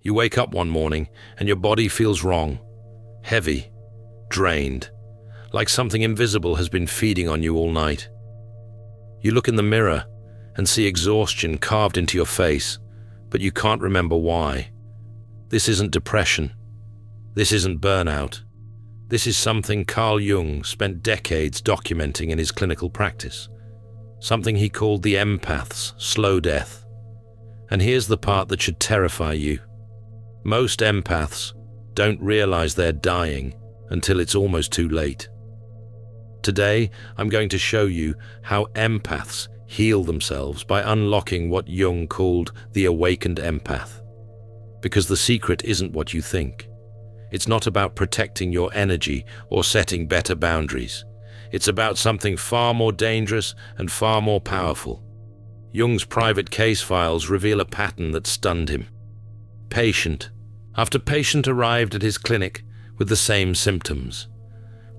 You wake up one morning and your body feels wrong, heavy, drained, like something invisible has been feeding on you all night. You look in the mirror and see exhaustion carved into your face, but you can't remember why. This isn't depression. This isn't burnout. This is something Carl Jung spent decades documenting in his clinical practice. Something he called the empaths, slow death. And here's the part that should terrify you. Most empaths don't realize they're dying until it's almost too late. Today, I'm going to show you how empaths heal themselves by unlocking what Jung called the awakened empath. Because the secret isn't what you think. It's not about protecting your energy or setting better boundaries. It's about something far more dangerous and far more powerful. Jung's private case files reveal a pattern that stunned him. Patient after patient arrived at his clinic with the same symptoms.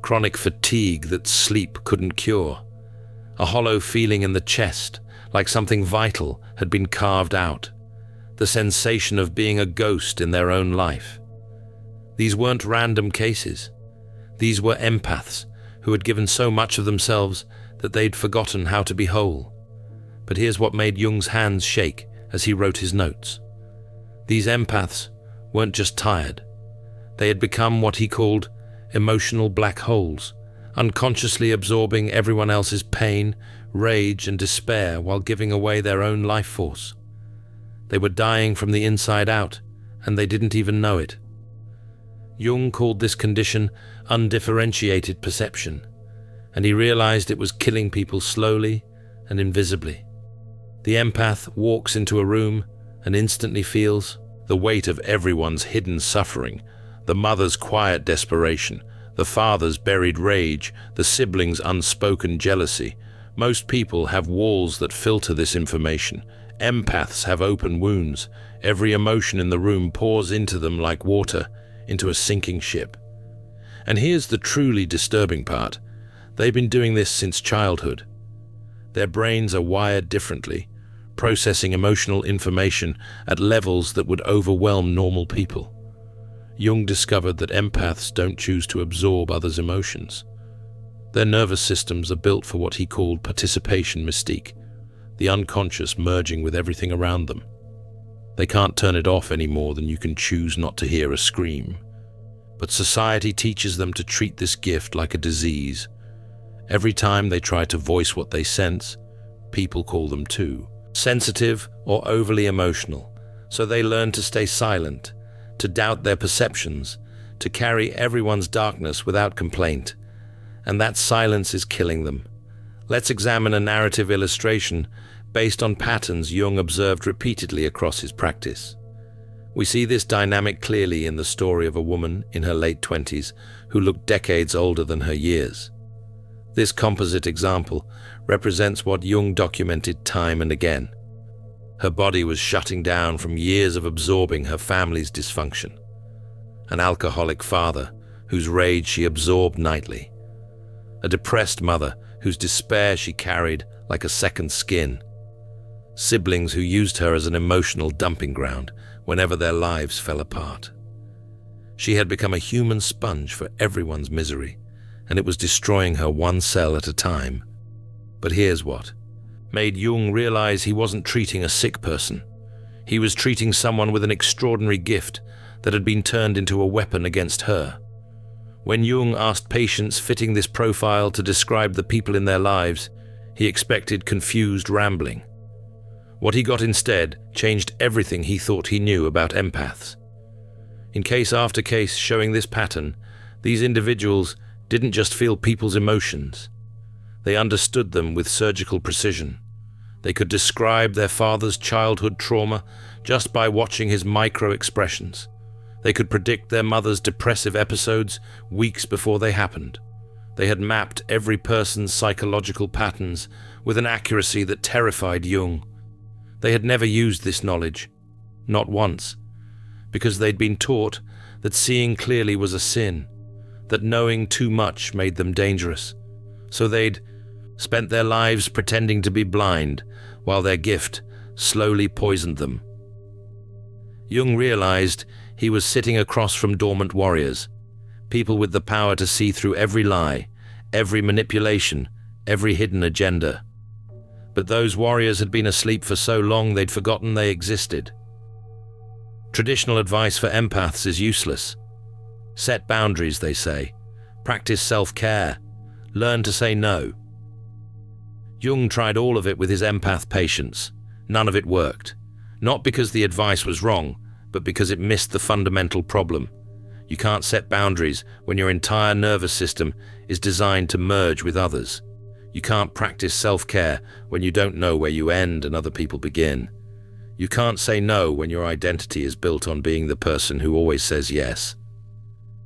Chronic fatigue that sleep couldn't cure. A hollow feeling in the chest, like something vital had been carved out. The sensation of being a ghost in their own life. These weren't random cases. These were empaths who had given so much of themselves that they'd forgotten how to be whole. But here's what made Jung's hands shake as he wrote his notes. These empaths weren't just tired. They had become what he called emotional black holes, unconsciously absorbing everyone else's pain, rage, and despair while giving away their own life force. They were dying from the inside out, and they didn't even know it. Jung called this condition undifferentiated perception, and he realized it was killing people slowly and invisibly. The empath walks into a room and instantly feels the weight of everyone's hidden suffering, the mother's quiet desperation, the father's buried rage, the siblings' unspoken jealousy. Most people have walls that filter this information. Empaths have open wounds. Every emotion in the room pours into them like water, into a sinking ship. And here's the truly disturbing part. They've been doing this since childhood. Their brains are wired differently, processing emotional information at levels that would overwhelm normal people. Jung discovered that empaths don't choose to absorb others' emotions. Their nervous systems are built for what he called participation mystique, the unconscious merging with everything around them. They can't turn it off any more than you can choose not to hear a scream. But society teaches them to treat this gift like a disease. Every time they try to voice what they sense, people call them too sensitive or overly emotional, so they learn to stay silent, to doubt their perceptions, to carry everyone's darkness without complaint. And that silence is killing them. Let's examine a narrative illustration based on patterns Jung observed repeatedly across his practice. We see this dynamic clearly in the story of a woman in her late 20s who looked decades older than her years. This composite example represents what Jung documented time and again. Her body was shutting down from years of absorbing her family's dysfunction. An alcoholic father whose rage she absorbed nightly. A depressed mother whose despair she carried like a second skin. Siblings who used her as an emotional dumping ground whenever their lives fell apart. She had become a human sponge for everyone's misery, and it was destroying her one cell at a time. But here's what made Jung realize he wasn't treating a sick person. He was treating someone with an extraordinary gift that had been turned into a weapon against her. When Jung asked patients fitting this profile to describe the people in their lives, he expected confused rambling. What he got instead changed everything he thought he knew about empaths. In case after case showing this pattern, these individuals didn't just feel people's emotions. They understood them with surgical precision. They could describe their father's childhood trauma just by watching his micro-expressions. They could predict their mother's depressive episodes weeks before they happened. They had mapped every person's psychological patterns with an accuracy that terrified Jung. They had never used this knowledge, not once, because they'd been taught that seeing clearly was a sin, that knowing too much made them dangerous. So they'd spent their lives pretending to be blind while their gift slowly poisoned them. Jung realized he was sitting across from dormant warriors, people with the power to see through every lie, every manipulation, every hidden agenda. But those warriors had been asleep for so long they'd forgotten they existed. Traditional advice for empaths is useless. Set boundaries, they say. Practice self-care. Learn to say no. Jung tried all of it with his empath patients. None of it worked. Not because the advice was wrong, but because it missed the fundamental problem. You can't set boundaries when your entire nervous system is designed to merge with others. You can't practice self-care when you don't know where you end and other people begin. You can't say no when your identity is built on being the person who always says yes.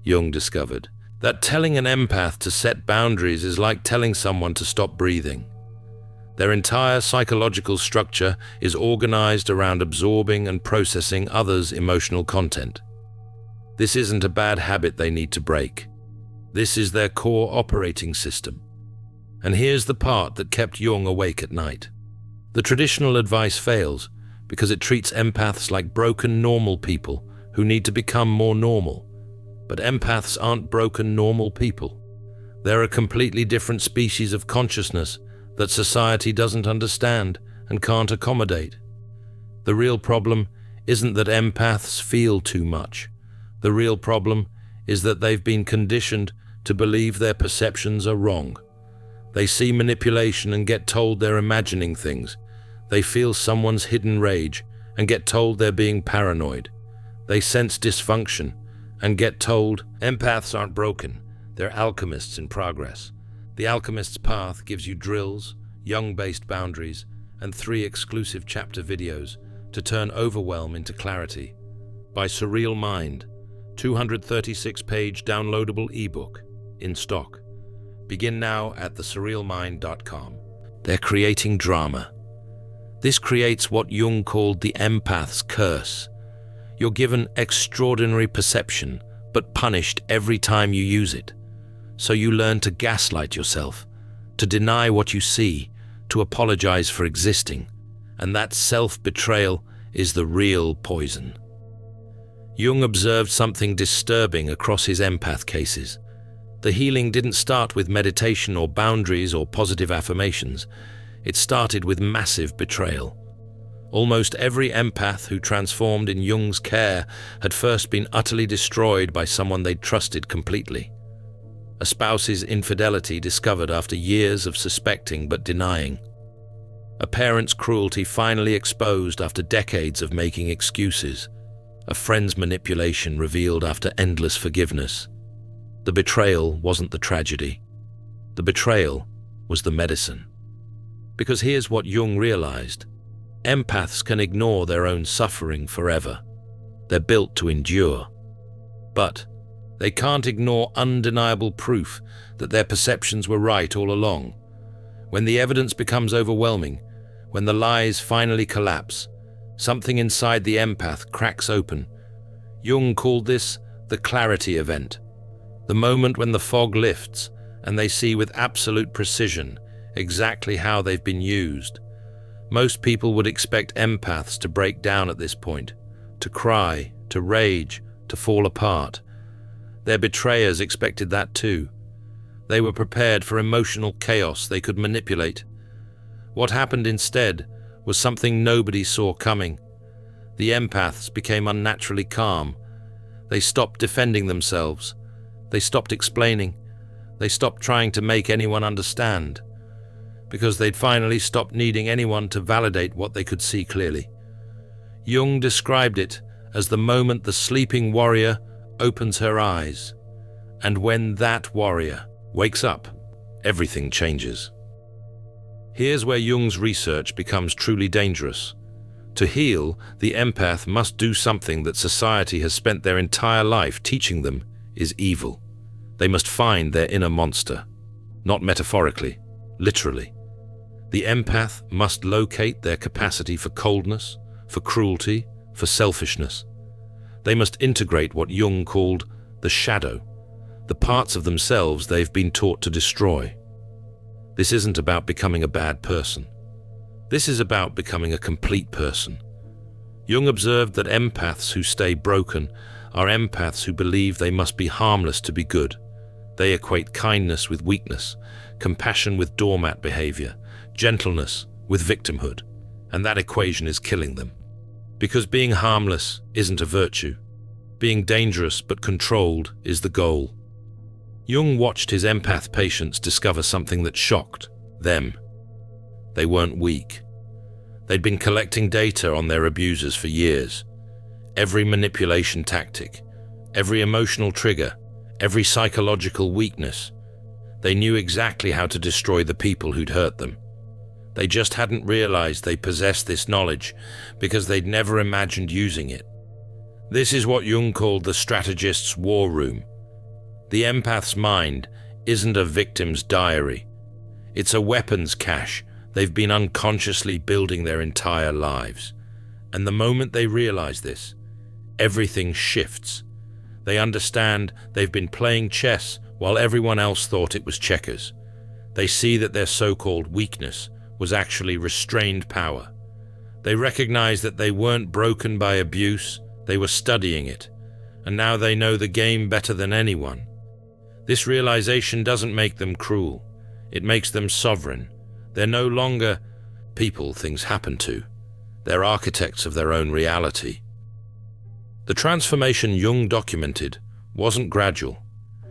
Jung discovered that telling an empath to set boundaries is like telling someone to stop breathing. Their entire psychological structure is organized around absorbing and processing others' emotional content. This isn't a bad habit they need to break. This is their core operating system. And here's the part that kept Jung awake at night. The traditional advice fails because it treats empaths like broken normal people who need to become more normal. But empaths aren't broken normal people. They're a completely different species of consciousness that society doesn't understand and can't accommodate. The real problem isn't that empaths feel too much. The real problem is that they've been conditioned to believe their perceptions are wrong. They see manipulation and get told they're imagining things. They feel someone's hidden rage and get told they're being paranoid. They sense dysfunction and get told empaths aren't broken, they're alchemists in progress. The Alchemist's Path gives you drills, Jung-based boundaries, and 3 exclusive chapter videos to turn overwhelm into clarity. By Surreal Mind, 236-page downloadable ebook, in stock. Begin now at thesurrealmind.com. They're creating drama. This creates what Jung called the empath's curse. You're given extraordinary perception, but punished every time you use it. So you learn to gaslight yourself, to deny what you see, to apologize for existing. And that self-betrayal is the real poison. Jung observed something disturbing across his empath cases. The healing didn't start with meditation or boundaries or positive affirmations. It started with massive betrayal. Almost every empath who transformed in Jung's care had first been utterly destroyed by someone they'd trusted completely. A spouse's infidelity discovered after years of suspecting but denying. A parent's cruelty finally exposed after decades of making excuses. A friend's manipulation revealed after endless forgiveness. The betrayal wasn't the tragedy. The betrayal was the medicine. Because here's what Jung realized. Empaths can ignore their own suffering forever. They're built to endure. But they can't ignore undeniable proof that their perceptions were right all along. When the evidence becomes overwhelming, when the lies finally collapse, something inside the empath cracks open. Jung called this the clarity event, the moment when the fog lifts and they see with absolute precision exactly how they've been used. Most people would expect empaths to break down at this point, to cry, to rage, to fall apart. Their betrayers expected that too. They were prepared for emotional chaos they could manipulate. What happened instead was something nobody saw coming. The empaths became unnaturally calm. They stopped defending themselves. They stopped explaining. They stopped trying to make anyone understand. Because they'd finally stopped needing anyone to validate what they could see clearly. Jung described it as the moment the sleeping warrior opens her eyes. And when that warrior wakes up, everything changes. Here's where Jung's research becomes truly dangerous. To heal, the empath must do something that society has spent their entire life teaching them is evil. They must find their inner monster. Not metaphorically, literally. The empath must locate their capacity for coldness, for cruelty, for selfishness. They must integrate what Jung called the shadow, the parts of themselves they've been taught to destroy. This isn't about becoming a bad person. This is about becoming a complete person. Jung observed that empaths who stay broken are empaths who believe they must be harmless to be good. They equate kindness with weakness, compassion with doormat behavior, gentleness with victimhood, and that equation is killing them. Because being harmless isn't a virtue. Being dangerous but controlled is the goal. Jung watched his empath patients discover something that shocked them. They weren't weak. They'd been collecting data on their abusers for years. Every manipulation tactic, every emotional trigger, every psychological weakness. They knew exactly how to destroy the people who'd hurt them. They just hadn't realized they possessed this knowledge because they'd never imagined using it. This is what Jung called the strategist's war room. The empath's mind isn't a victim's diary. It's a weapons cache they've been unconsciously building their entire lives. And the moment they realize this, everything shifts. They understand they've been playing chess while everyone else thought it was checkers. They see that their so-called weakness was actually restrained power. They recognize that they weren't broken by abuse, they were studying it, and now they know the game better than anyone. This realization doesn't make them cruel, it makes them sovereign. They're no longer people things happen to. They're architects of their own reality. The transformation Jung documented wasn't gradual,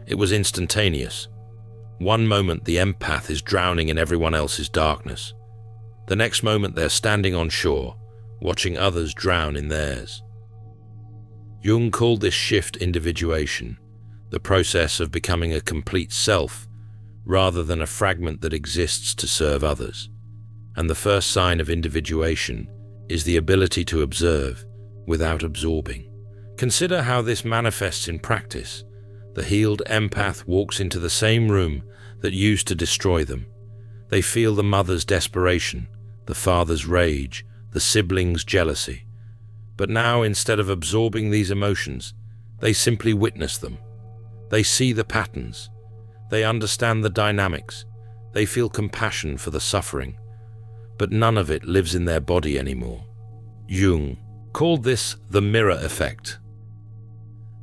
it was instantaneous. One moment the empath is drowning in everyone else's darkness. The next moment they're standing on shore, watching others drown in theirs. Jung called this shift individuation, the process of becoming a complete self, rather than a fragment that exists to serve others. And the first sign of individuation is the ability to observe without absorbing. Consider how this manifests in practice. The healed empath walks into the same room that used to destroy them. They feel the mother's desperation, the father's rage, the siblings' jealousy. But now, instead of absorbing these emotions, they simply witness them. They see the patterns. They understand the dynamics. They feel compassion for the suffering. But none of it lives in their body anymore. Jung called this the mirror effect.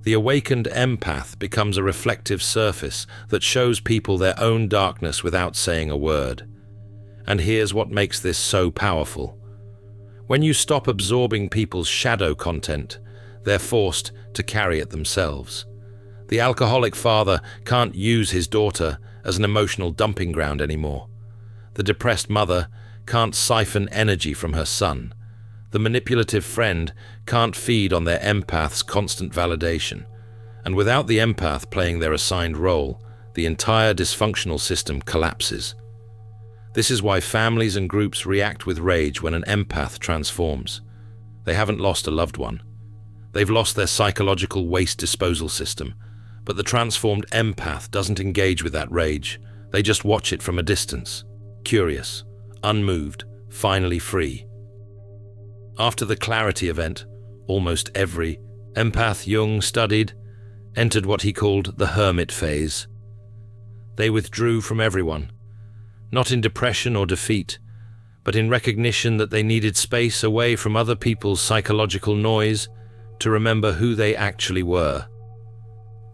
The awakened empath becomes a reflective surface that shows people their own darkness without saying a word. And here's what makes this so powerful. When you stop absorbing people's shadow content, they're forced to carry it themselves. The alcoholic father can't use his daughter as an emotional dumping ground anymore. The depressed mother can't siphon energy from her son. The manipulative friend can't feed on their empath's constant validation. And without the empath playing their assigned role, the entire dysfunctional system collapses. This is why families and groups react with rage when an empath transforms. They haven't lost a loved one. They've lost their psychological waste disposal system. But the transformed empath doesn't engage with that rage. They just watch it from a distance, curious, unmoved, finally free. After the clarity event, almost every empath Jung studied entered what he called the hermit phase. They withdrew from everyone, not in depression or defeat, but in recognition that they needed space away from other people's psychological noise to remember who they actually were.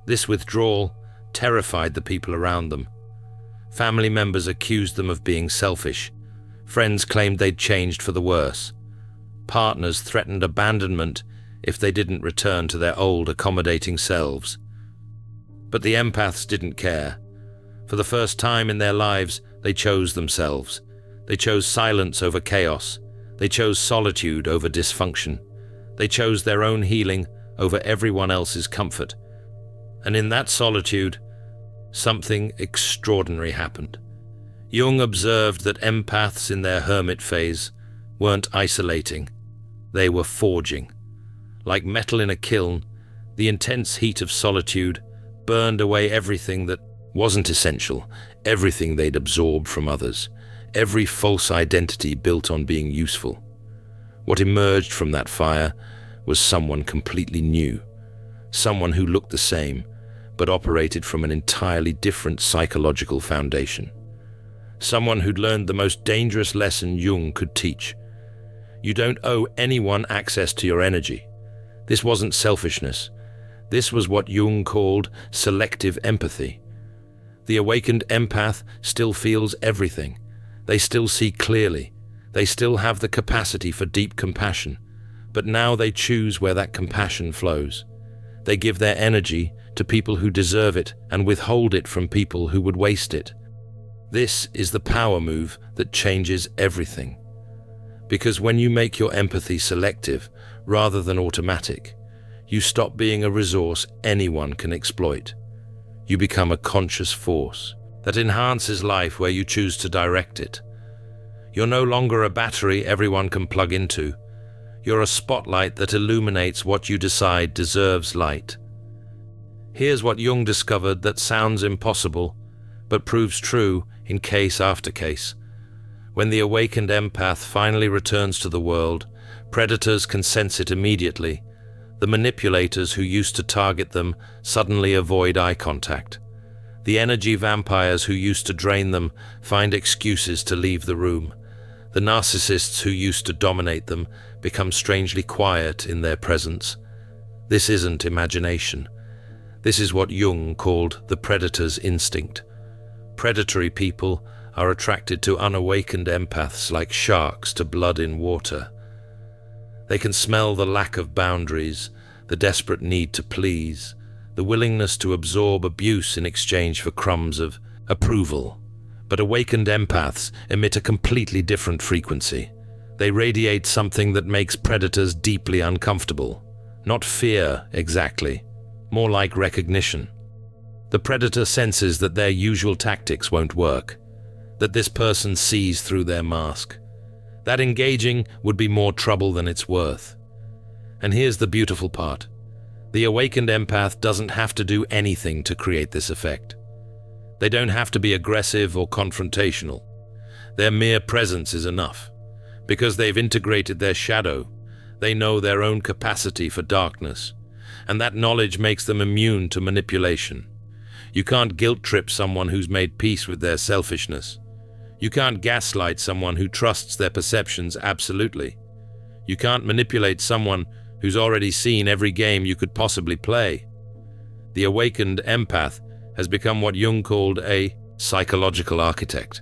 This withdrawal terrified the people around them. Family members accused them of being selfish. Friends claimed they'd changed for the worse. Partners threatened abandonment if they didn't return to their old accommodating selves. But the empaths didn't care. For the first time in their lives, they chose themselves. They chose silence over chaos. They chose solitude over dysfunction. They chose their own healing over everyone else's comfort. And in that solitude, something extraordinary happened. Jung observed that empaths in their hermit phase weren't isolating. They were forging. Like metal in a kiln, the intense heat of solitude burned away everything that wasn't essential, everything they'd absorbed from others, every false identity built on being useful. What emerged from that fire was someone completely new, someone who looked the same, but operated from an entirely different psychological foundation. Someone who'd learned the most dangerous lesson Jung could teach. You don't owe anyone access to your energy. This wasn't selfishness. This was what Jung called selective empathy. The awakened empath still feels everything. They still see clearly. They still have the capacity for deep compassion. But now they choose where that compassion flows. They give their energy to people who deserve it and withhold it from people who would waste it. This is the power move that changes everything. Because when you make your empathy selective rather than automatic, you stop being a resource anyone can exploit. You become a conscious force that enhances life where you choose to direct it. You're no longer a battery everyone can plug into. You're a spotlight that illuminates what you decide deserves light. Here's what Jung discovered that sounds impossible, but proves true in case after case. When the awakened empath finally returns to the world, predators can sense it immediately. The manipulators who used to target them suddenly avoid eye contact. The energy vampires who used to drain them find excuses to leave the room. The narcissists who used to dominate them become strangely quiet in their presence. This isn't imagination. This is what Jung called the predator's instinct. Predatory people are attracted to unawakened empaths like sharks to blood in water. They can smell the lack of boundaries, the desperate need to please, the willingness to absorb abuse in exchange for crumbs of approval. But awakened empaths emit a completely different frequency. They radiate something that makes predators deeply uncomfortable. Not fear, exactly. More like recognition. The predator senses that their usual tactics won't work, that this person sees through their mask. That engaging would be more trouble than it's worth. And here's the beautiful part. The awakened empath doesn't have to do anything to create this effect. They don't have to be aggressive or confrontational. Their mere presence is enough. Because they've integrated their shadow, they know their own capacity for darkness, and that knowledge makes them immune to manipulation. You can't guilt-trip someone who's made peace with their selfishness. You can't gaslight someone who trusts their perceptions absolutely. You can't manipulate someone who's already seen every game you could possibly play. The awakened empath has become what Jung called a psychological architect,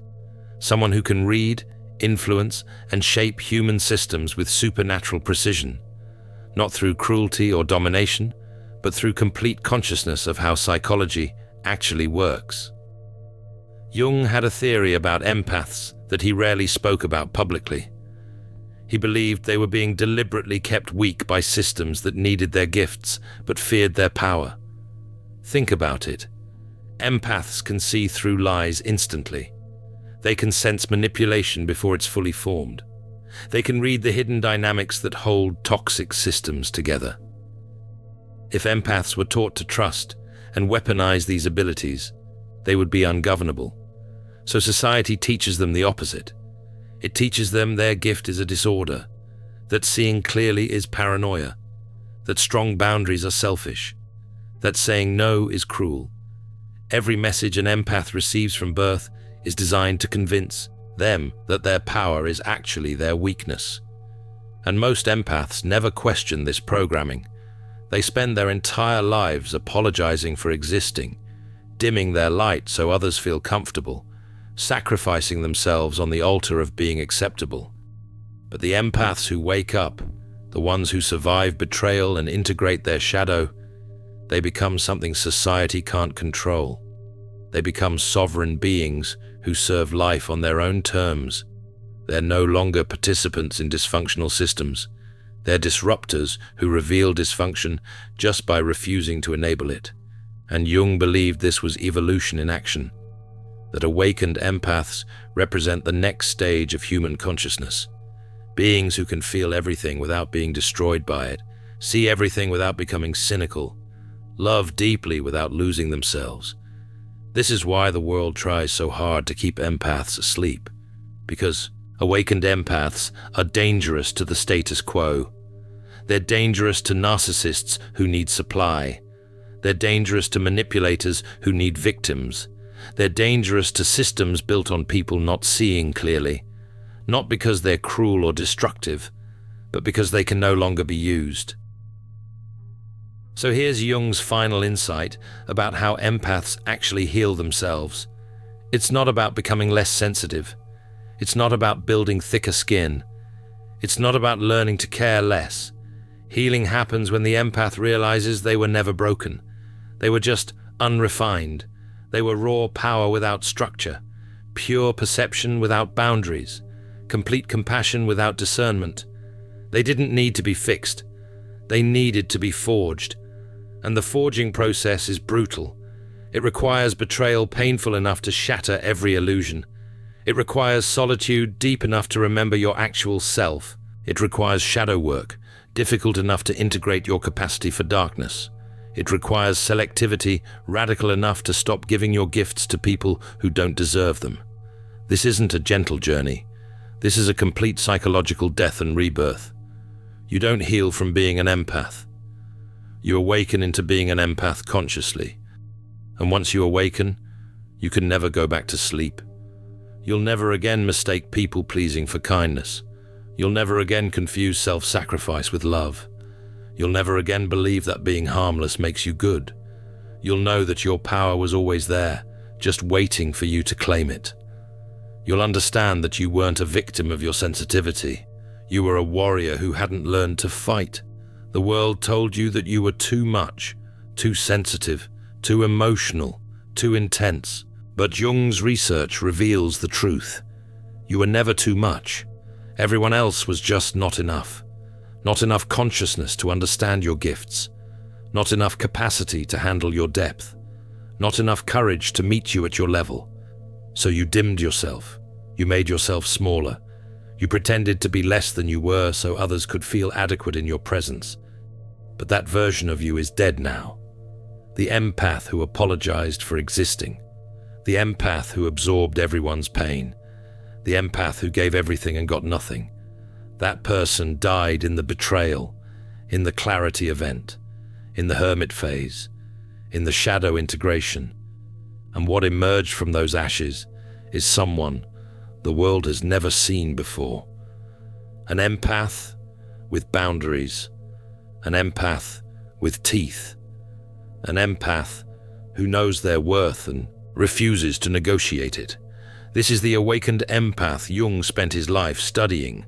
someone who can read, influence, and shape human systems with supernatural precision, not through cruelty or domination, but through complete consciousness of how psychology actually works. Jung had a theory about empaths that he rarely spoke about publicly. He believed they were being deliberately kept weak by systems that needed their gifts but feared their power. Think about it. Empaths can see through lies instantly. They can sense manipulation before it's fully formed. They can read the hidden dynamics that hold toxic systems together. If empaths were taught to trust and weaponize these abilities, they would be ungovernable. So society teaches them the opposite. It teaches them their gift is a disorder, that seeing clearly is paranoia, that strong boundaries are selfish, that saying no is cruel. Every message an empath receives from birth is designed to convince them that their power is actually their weakness. And most empaths never question this programming. They spend their entire lives apologizing for existing, dimming their light so others feel comfortable, sacrificing themselves on the altar of being acceptable. But the empaths who wake up, the ones who survive betrayal and integrate their shadow, they become something society can't control. They become sovereign beings who serve life on their own terms. They're no longer participants in dysfunctional systems. They're disruptors who reveal dysfunction just by refusing to enable it. And Jung believed this was evolution in action, that awakened empaths represent the next stage of human consciousness. Beings who can feel everything without being destroyed by it, see everything without becoming cynical, love deeply without losing themselves. This is why the world tries so hard to keep empaths asleep, because awakened empaths are dangerous to the status quo. They're dangerous to narcissists who need supply. They're dangerous to manipulators who need victims. They're dangerous to systems built on people not seeing clearly, not because they're cruel or destructive, but because they can no longer be used. So here's Jung's final insight about how empaths actually heal themselves. It's not about becoming less sensitive. It's not about building thicker skin. It's not about learning to care less. Healing happens when the empath realizes they were never broken. They were just unrefined. They were raw power without structure, pure perception without boundaries, complete compassion without discernment. They didn't need to be fixed. They needed to be forged. And the forging process is brutal. It requires betrayal painful enough to shatter every illusion. It requires solitude deep enough to remember your actual self. It requires shadow work, difficult enough to integrate your capacity for darkness. It requires selectivity radical enough to stop giving your gifts to people who don't deserve them. This isn't a gentle journey. This is a complete psychological death and rebirth. You don't heal from being an empath. You awaken into being an empath consciously. And once you awaken, you can never go back to sleep. You'll never again mistake people-pleasing for kindness. You'll never again confuse self-sacrifice with love. You'll never again believe that being harmless makes you good. You'll know that your power was always there, just waiting for you to claim it. You'll understand that you weren't a victim of your sensitivity. You were a warrior who hadn't learned to fight. The world told you that you were too much, too sensitive, too emotional, too intense. But Jung's research reveals the truth. You were never too much. Everyone else was just not enough. Not enough consciousness to understand your gifts. Not enough capacity to handle your depth. Not enough courage to meet you at your level. So you dimmed yourself. You made yourself smaller. You pretended to be less than you were so others could feel adequate in your presence. But that version of you is dead now. The empath who apologized for existing. The empath who absorbed everyone's pain. The empath who gave everything and got nothing. That person died in the betrayal, in the clarity event, in the hermit phase, in the shadow integration. And what emerged from those ashes is someone the world has never seen before. An empath with boundaries. An empath with teeth. An empath who knows their worth and refuses to negotiate it. This is the awakened empath Jung spent his life studying.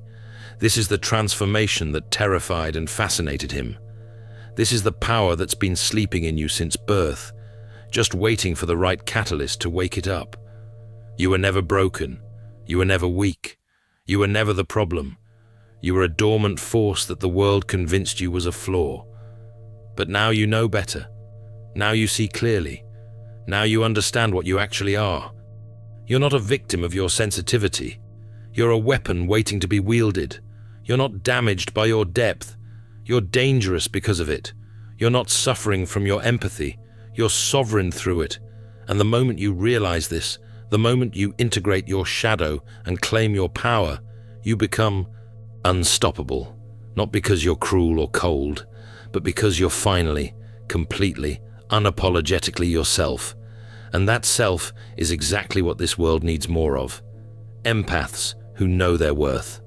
This is the transformation that terrified and fascinated him. This is the power that's been sleeping in you since birth, just waiting for the right catalyst to wake it up. You were never broken. You were never weak. You were never the problem. You were a dormant force that the world convinced you was a flaw. But now you know better. Now you see clearly. Now you understand what you actually are. You're not a victim of your sensitivity. You're a weapon waiting to be wielded. You're not damaged by your depth. You're dangerous because of it. You're not suffering from your empathy. You're sovereign through it. And the moment you realize this, the moment you integrate your shadow and claim your power, you become unstoppable. Not because you're cruel or cold, but because you're finally, completely, unapologetically yourself. And that self is exactly what this world needs more of. Empaths who know their worth.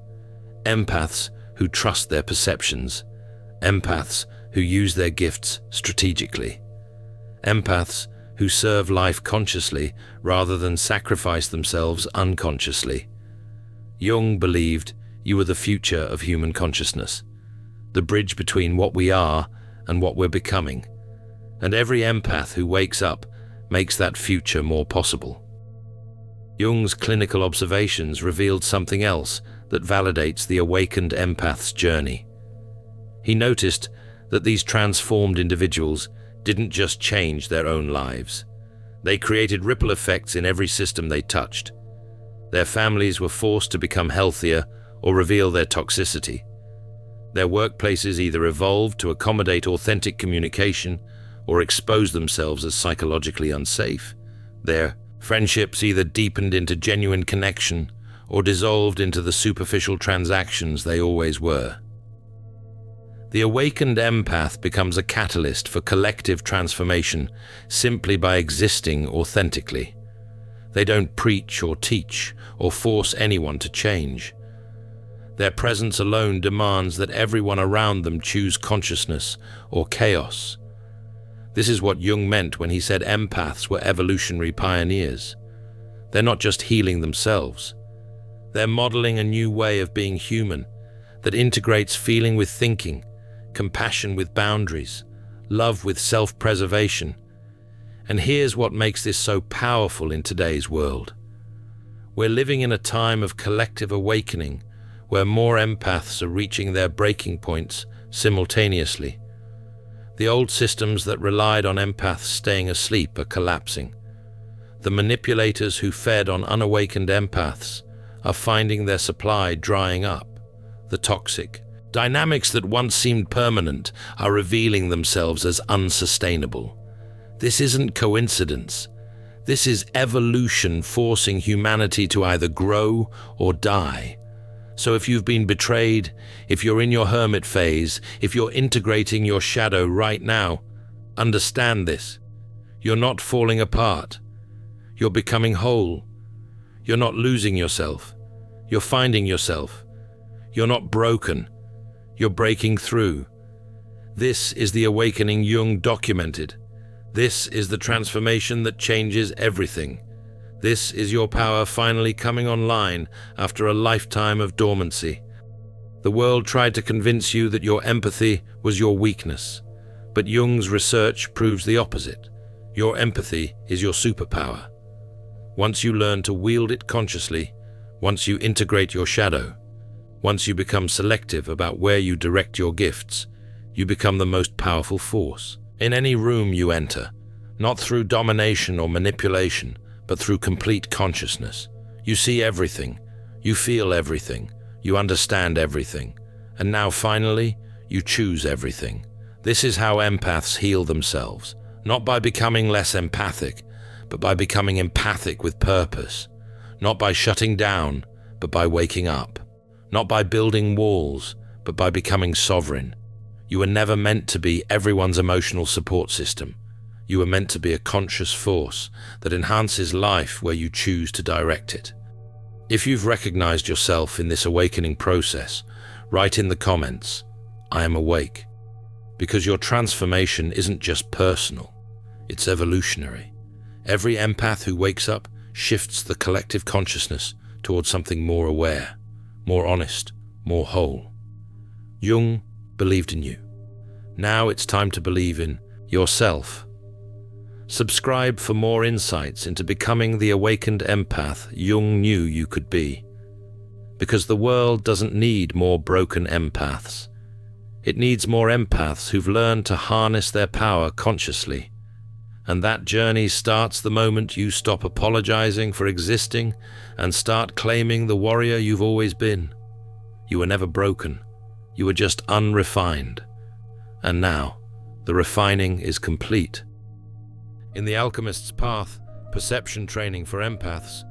Empaths who trust their perceptions. Empaths who use their gifts strategically. Empaths who serve life consciously rather than sacrifice themselves unconsciously. Jung believed you were the future of human consciousness, the bridge between what we are and what we're becoming. And every empath who wakes up makes that future more possible. Jung's clinical observations revealed something else that validates the awakened empath's journey. He noticed that these transformed individuals didn't just change their own lives. They created ripple effects in every system they touched. Their families were forced to become healthier or reveal their toxicity. Their workplaces either evolved to accommodate authentic communication or exposed themselves as psychologically unsafe. Their friendships either deepened into genuine connection or dissolved into the superficial transactions they always were. The awakened empath becomes a catalyst for collective transformation simply by existing authentically. They don't preach or teach or force anyone to change. Their presence alone demands that everyone around them choose consciousness or chaos. This is what Jung meant when he said empaths were evolutionary pioneers. They're not just healing themselves. They're modeling a new way of being human that integrates feeling with thinking, compassion with boundaries, love with self-preservation. And here's what makes this so powerful in today's world. We're living in a time of collective awakening where more empaths are reaching their breaking points simultaneously. The old systems that relied on empaths staying asleep are collapsing. The manipulators who fed on unawakened empaths are finding their supply drying up. The toxic dynamics that once seemed permanent are revealing themselves as unsustainable. This isn't coincidence. This is evolution forcing humanity to either grow or die. So if you've been betrayed, if you're in your hermit phase, if you're integrating your shadow right now, understand this. You're not falling apart. You're becoming whole. You're not losing yourself. You're finding yourself. You're not broken. You're breaking through. This is the awakening Jung documented. This is the transformation that changes everything. This is your power finally coming online after a lifetime of dormancy. The world tried to convince you that your empathy was your weakness, but Jung's research proves the opposite. Your empathy is your superpower. Once you learn to wield it consciously, once you integrate your shadow, once you become selective about where you direct your gifts, you become the most powerful force in any room you enter, not through domination or manipulation, but through complete consciousness. You see everything, you feel everything, you understand everything, and now finally, you choose everything. This is how empaths heal themselves, not by becoming less empathic, but by becoming empathic with purpose, not by shutting down, but by waking up, not by building walls, but by becoming sovereign. You were never meant to be everyone's emotional support system. You were meant to be a conscious force that enhances life where you choose to direct it. If you've recognized yourself in this awakening process, write in the comments, "I am awake," because your transformation isn't just personal, it's evolutionary. Every empath who wakes up shifts the collective consciousness towards something more aware, more honest, more whole. Jung believed in you. Now it's time to believe in yourself. Subscribe for more insights into becoming the awakened empath Jung knew you could be. Because the world doesn't need more broken empaths. It needs more empaths who've learned to harness their power consciously. And that journey starts the moment you stop apologizing for existing and start claiming the warrior you've always been. You were never broken. You were just unrefined. And now, the refining is complete. In the Alchemist's Path, perception training for empaths,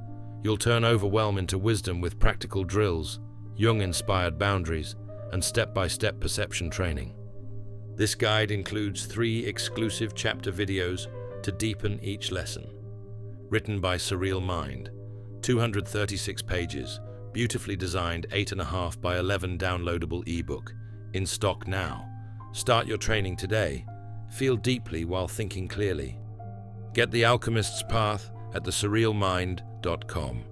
you'll turn overwhelm into wisdom with practical drills, Jung-inspired boundaries, and step-by-step perception training. This guide includes 3 exclusive chapter videos to deepen each lesson. Written by Surreal Mind, 236 pages, beautifully designed 8.5 by 11 downloadable ebook, in stock now. Start your training today. Feel deeply while thinking clearly. Get the Alchemist's Path at thesurrealmind.com.